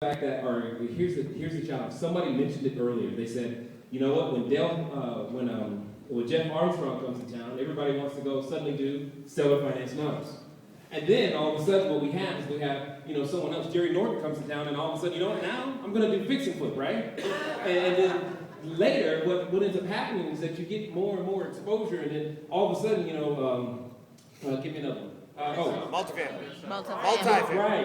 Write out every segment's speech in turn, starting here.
fact that, or here's the challenge. Somebody mentioned it earlier. They said, you know what? When Jeff Armstrong comes to town, everybody wants to go suddenly do seller finance notes. And then all of a sudden, what we have is someone else. Jerry Norton comes to town, and all of a sudden, you know what? Now I'm going to do fix and flip, right? And then later, what ends up happening is that you get more and more exposure, and then all of a sudden, give me another one. Multifamily.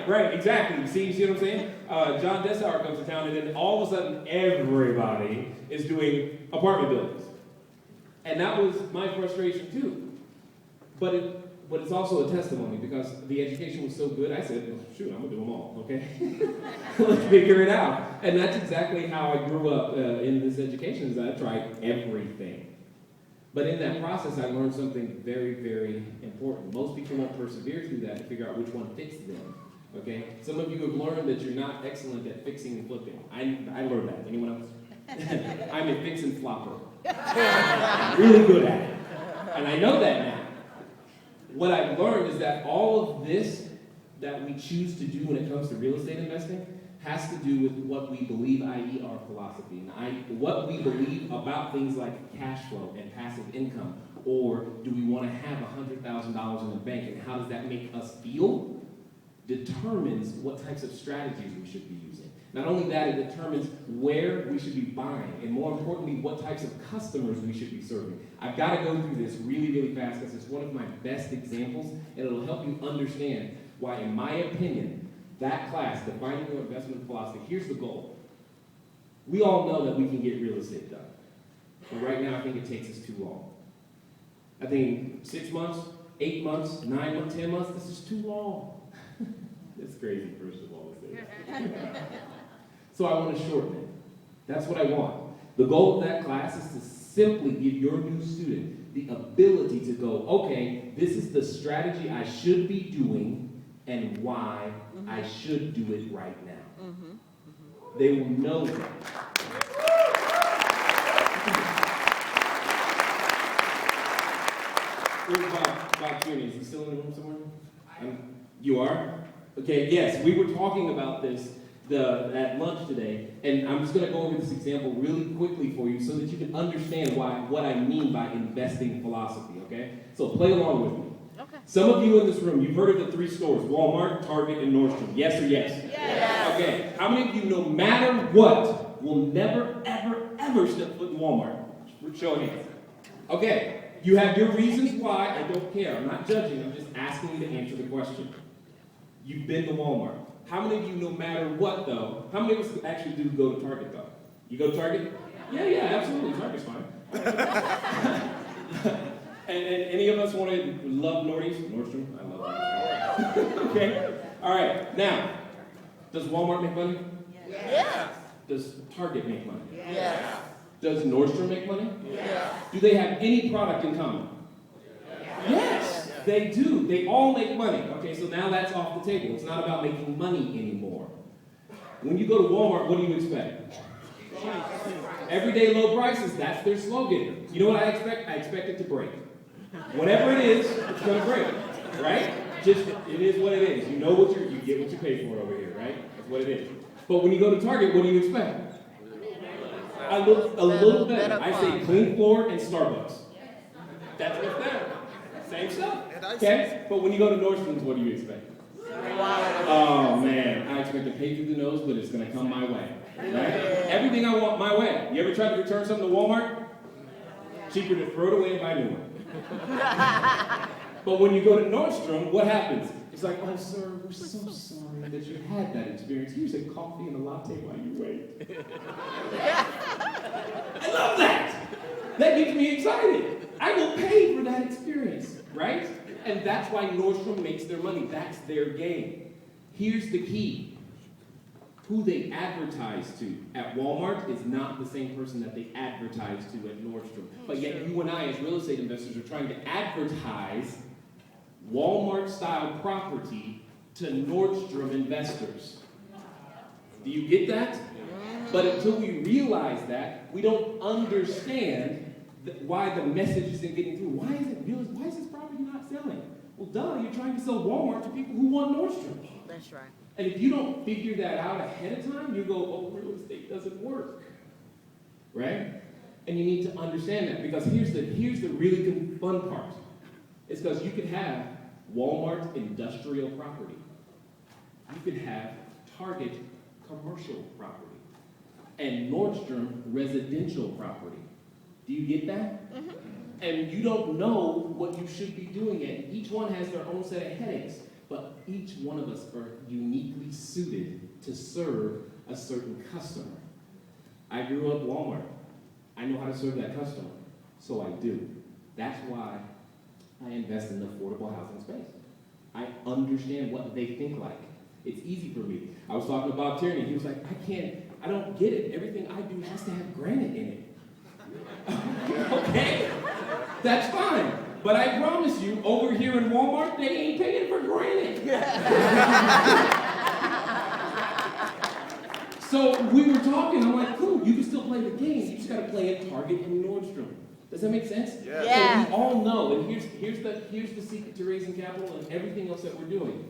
Right, exactly. You see what I'm saying? John Dessauer comes to town, and then all of a sudden, everybody is doing apartment buildings. And that was my frustration too. But it's also a testimony, because the education was so good, I said, well, shoot, I'm going to do them all, okay? Let's figure it out. And that's exactly how I grew up in this education, is I tried everything. But in that process, I learned something very, very important. Most people won't persevere through that to figure out which one fits them, okay? Some of you have learned that you're not excellent at fixing and flipping. I learned that. Anyone else? I'm a fix and flopper. I'm really good at it. And I know that now. What I've learned is that all of this that we choose to do when it comes to real estate investing has to do with what we believe, i.e. our philosophy, and what we believe about things like cash flow and passive income, or do we want to have $100,000 in the bank, and how does that make us feel, determines what types of strategies we should be using. Not only that, it determines where we should be buying, and more importantly, what types of customers we should be serving. I've got to go through this really, really fast, because it's one of my best examples, and it'll help you understand why, in my opinion, that class, Defining Your Investment Philosophy, here's the goal. We all know that we can get real estate done. But right now, I think it takes us too long. I think 6 months, 8 months, 9 months, 10 months, this is too long. It's crazy, first of all, to say that. So I want to shorten it. That's what I want. The goal of that class is to simply give your new student the ability to go, okay, this is the strategy I should be doing and why I should do it right now. They will know that. Where's Bob Cuny? Is he still in the room somewhere? You are? Okay, yes, we were talking about this at lunch today, and I'm just going to go over this example really quickly for you so that you can understand what I mean by investing philosophy, okay? So play along with me. Okay. Some of you in this room, you've heard of the 3 stores, Walmart, Target, and Nordstrom. Yes or yes? Yes. Okay. How many of you, no matter what, will never, ever, ever step foot in Walmart? Show of hands. Okay. You have your reasons why. I don't care. I'm not judging. I'm just asking you to answer the question. You've been to Walmart. How many of you, no matter what, though, how many of us actually do go to Target, though? You go to Target? Yeah, absolutely. Target's fine. And any of us want to love Nordstrom? I love Nordstrom. Okay? All right. Now, does Walmart make money? Yes. Does Target make money? Yes. Does Nordstrom make money? Yes. Do they have any product in common? Yes, they do. They all make money. Okay, so now that's off the table. It's not about making money anymore. When you go to Walmart, what do you expect? Everyday low prices, that's their slogan. You know what I expect? I expect it to break. Whatever it is, it's going to break, right? Just, it is what it is. You know you get what you pay for over here, right? That's what it is. But when you go to Target, what do you expect? A little better. I say clean floor and Starbucks. That's what's there. Same stuff. Okay? But when you go to Nordstrom's, what do you expect? Oh man, I expect to pay through the nose, but it's going to come my way. Right? Everything I want my way. You ever tried to return something to Walmart? Cheaper to throw it away and buy a new one. But when you go to Nordstrom, what happens? It's like, oh sir, we're so sorry that you had that experience. Here's a coffee and a latte while you wait. I love that. That gets me excited. I will pay for that experience, right? And that's why Nordstrom makes their money. That's their game. Here's the key. Who they advertise to at Walmart is not the same person that they advertise to at Nordstrom. But yet you and I as real estate investors are trying to advertise Walmart-style property to Nordstrom investors. Do you get that? But until we realize that, we don't understand why the message isn't getting through. Why is this property not selling? Well, duh, you're trying to sell Walmart to people who want Nordstrom. That's right. And if you don't figure that out ahead of time, you go, oh, real estate doesn't work, right? And you need to understand that, because here's the really fun part. It's because you could have Walmart industrial property. You could have Target commercial property. And Nordstrom residential property. Do you get that? Mm-hmm. And you don't know what you should be doing it. Each one has their own set of headaches, but each one of us are uniquely suited to serve a certain customer. I grew up Walmart. I know how to serve that customer, so I do. That's why I invest in the affordable housing space. I understand what they think like. It's easy for me. I was talking to Bob Tierney. He was like, I don't get it. Everything I do has to have granite in it. Okay, that's fine. But I promise you, over here in Walmart, they ain't paying for granite. So we were talking, I'm like, cool, you can still play the game. You just gotta play at Target and Nordstrom. Does that make sense? Yeah. So we all know, and here's the secret to raising capital and everything else that we're doing.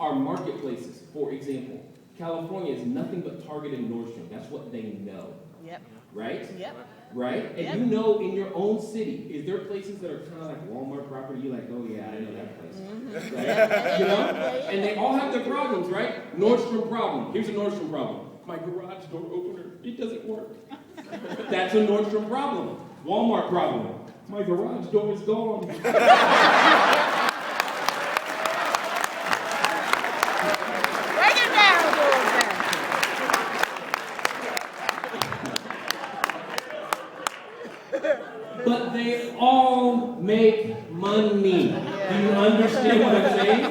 Our marketplaces, for example, California is nothing but Target and Nordstrom. That's what they know. Yep. Right? Yep. Right? And yep. You know in your own city, is there places that are kind of like Walmart property? You're like, oh yeah, I know that place. Mm-hmm. Right? You know? And they all have their problems, right? Nordstrom problem. Here's a Nordstrom problem. My garage door opener, it doesn't work. That's a Nordstrom problem. Walmart problem. My garage door is gone. Break it down, But they all make money. Do you understand what I'm saying?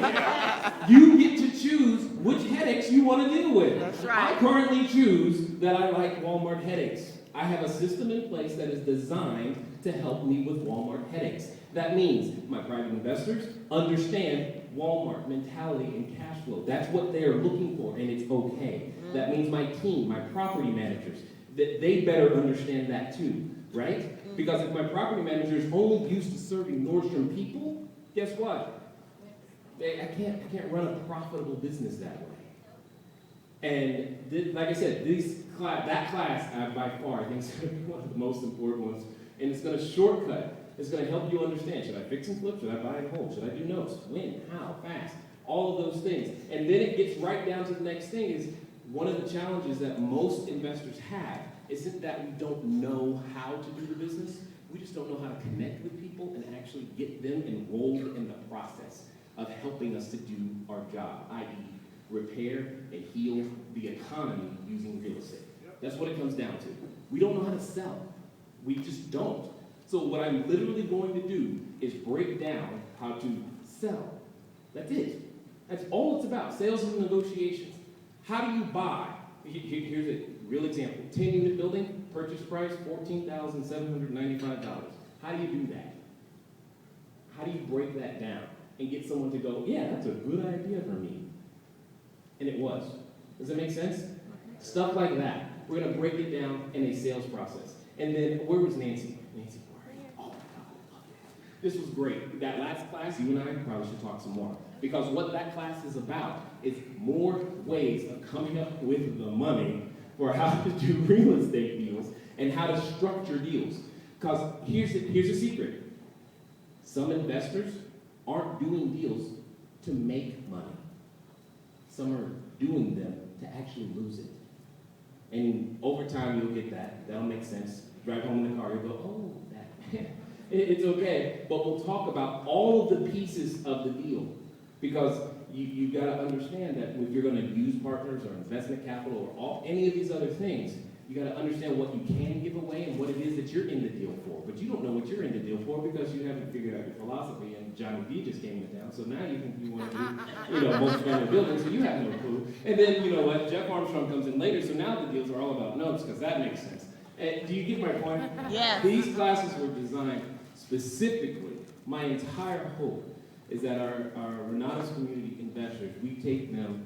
You get to choose which headaches you want to deal with. That's right. I currently choose that I like Walmart headaches. I have a system in place that is designed to help me with Walmart headaches. That means my private investors understand Walmart mentality and cash flow. That's what they are looking for, and it's okay. That means my team, my property managers, that they better understand that too, right? Because if my property manager is only used to serving Nordstrom people, guess what? I can't run a profitable business that way. And like I said, that class by far, I think, is going to be one of the most important ones. And it's going to shortcut. It's going to help you understand, should I fix and flip? Should I buy and hold? Should I do notes? When? How? Fast? All of those things. And then it gets right down to the next thing is, one of the challenges that most investors have isn't that we don't know how to do the business. We just don't know how to connect with people and actually get them enrolled in the process of helping us to do our job, i.e. repair and heal the economy using real estate. That's what it comes down to. We don't know how to sell. We just don't. So what I'm literally going to do is break down how to sell. That's it. That's all it's about, sales and negotiations. How do you buy? Here's a real example. 10-unit building, purchase price, $14,795. How do you do that? How do you break that down and get someone to go, yeah, that's a good idea for me? And it was. Does that make sense? Stuff like that. We're going to break it down in a sales process. And then, where was Nancy? Nancy, where are you? Oh my God, I love it. This was great. That last class, you and I probably should talk some more. Because what that class is about is more ways of coming up with the money for how to do real estate deals and how to structure deals. Because here's a secret. Some investors aren't doing deals to make money. Some are doing them to actually lose it. And over time, you'll get that. That'll make sense. Drive home in the car, you'll go, oh, that. It's okay. But we'll talk about all of the pieces of the deal. Because you've got to understand that if you're going to use partners or investment capital or any of these other things, you got to understand what you can give away and what it is that you're in the deal for. But you don't know what you're in the deal for because you haven't figured out your philosophy. And Johnny V just came to town, so now you think you want to do, multi-family buildings, so you have no clue. And then, you know what, Jeff Armstrong comes in later, so now the deals are all about notes because that makes sense. And do you get my point? Yeah. These classes were designed specifically. My entire hope is that our Renatus community investors, we take them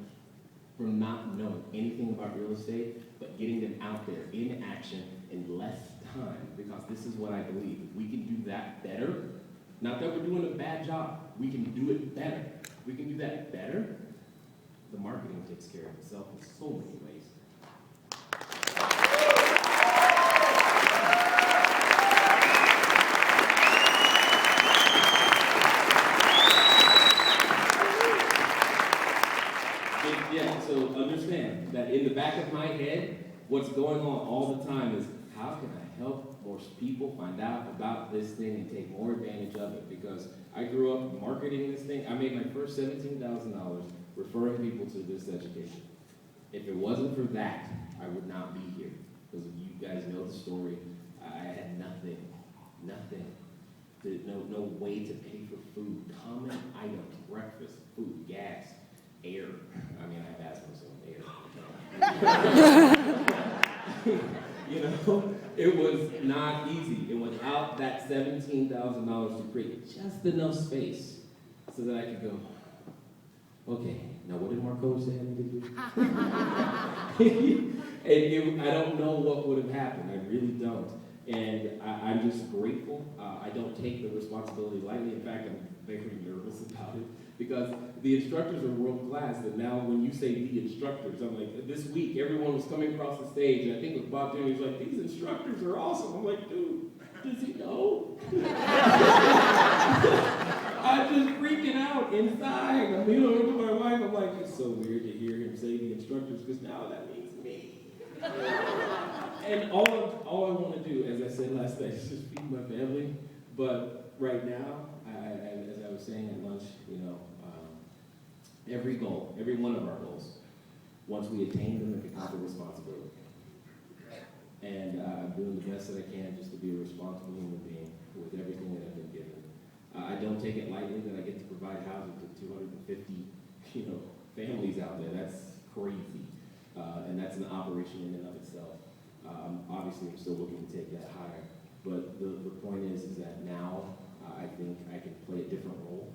from not knowing anything about real estate, but getting them out there in action in less time, because this is what I believe. If we can do that better, not that we're doing a bad job, we can do it better. We can do that better, the marketing takes care of itself in so many ways. Yeah, so understand that in the back of my head, what's going on all the time is how can I help more people find out about this thing and take more advantage of it? Because I grew up marketing this thing. I made my first $17,000 referring people to this education. If it wasn't for that, I would not be here. Because you guys know the story. I had nothing. No way to pay for food. Common items, breakfast, food, gas, air. I mean, I have asthma, so air. You know, it was not easy. And without that $17,000 to create just enough space so that I could go, okay, now what did Marco say I needed to do? And I don't know what would have happened. I really don't. And I'm just grateful. I don't take the responsibility lightly. In fact, I'm very nervous about it because the instructors are world class. And now when you say the instructors, I'm like, this week, everyone was coming across the stage. And I think it was Bob Jr. He was like, these instructors are awesome. I'm like, dude, does he know? I'm just freaking out inside. I'm to my wife. I'm like, it's so weird to hear him say the instructors because now that means me. And all I want to do, as I said last night, is just feed my family. But right now, as I was saying at lunch, you know, every goal, every one of our goals, once we attain them, it becomes a responsibility. And I'm doing the best that I can just to be a responsible human being with everything that I've been given. I don't take it lightly that I get to provide housing to 250, families out there. That's crazy. And that's an operation in and of itself. Obviously, I'm still looking to take that higher. But the point is that now I think I can play a different role